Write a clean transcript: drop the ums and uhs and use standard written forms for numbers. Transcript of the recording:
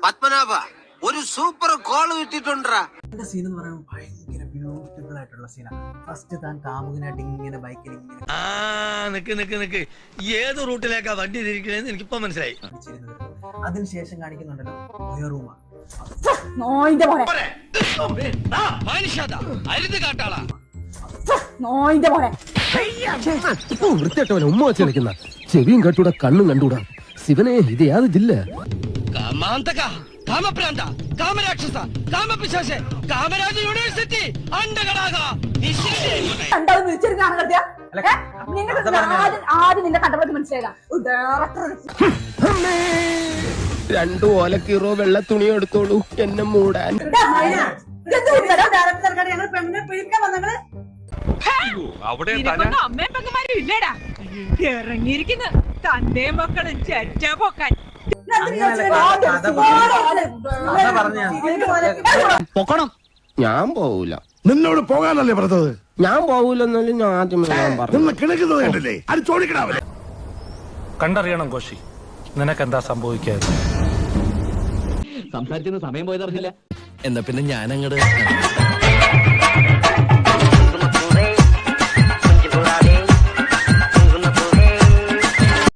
പത്മനാഭ ഒരു super call കിട്ടിട്ടുണ്ടാ. എന്റെ scene എന്ന് പറയുമ്പോൾ ഭയങ്കര ബ്യൂട്ടിഫുൾ ആയിട്ടുള്ള സീനാണ്. ഫസ്റ്റ് താൻ കാമുകനായിട്ട് ഇങ്ങനെ ബൈക്കിൽ നിക്ക് ഏത് റൂട്ടിലേക്കാ വണ്ടി തിരിക്കണേന്ന് എനിക്കിപ്പോ മനസ്സിലായി. അതിനുശേഷം കാണിക്കുന്നുണ്ടല്ലോ റൂമ വൃത്തിയായിട്ടവനെ ഉമ്മ വെച്ച് കളിക്കുന്ന ചെവിയും കട്ടൂടാ കണ്ണും കണ്ടൂടാ. ശിവനെ ഇത് യാത് ജില്ല കാമാന്തക കാമപ്രാന്ത കാമരാക്ഷസ കാമപിശാച കാമരാജ യൂണിവേഴ്സിറ്റി അണ്ടകടാക ആദ്യം നിന്റെ കണ്ടപ്പോൾ മനസ്സിലായതാ രണ്ടു ഓലക്കീറോ വെള്ള തുണി എടുത്തോളൂ എന്നെ മൂടാൻ. അമ്മയും പെങ്ങന്മാരും ഇല്ലടാ ഇറങ്ങിയിരിക്കുന്നു തന്റെ മക്കളും ചെറ്റ പൊക്കാൻ. പൊക്കണം. ഞാൻ പോവൂല. നിന്നോട് പോകാനല്ലേ പറഞ്ഞത്? ഞാൻ പോവൂലെന്നാലും ഞാൻ ആദ്യമേ പറഞ്ഞു. കിണക്കുന്നത് കണ്ടില്ലേ? അത് ചോദിക്കണാവല്ലേ? കണ്ടറിയണം കോശി, നിനക്കെന്താ സംഭവിക്കാതെ. സംസാരിച്ചിരുന്ന സമയം പോയതറിഞ്ഞില്ല. എന്നാ പിന്നെ ഞാൻ അങ്ങട്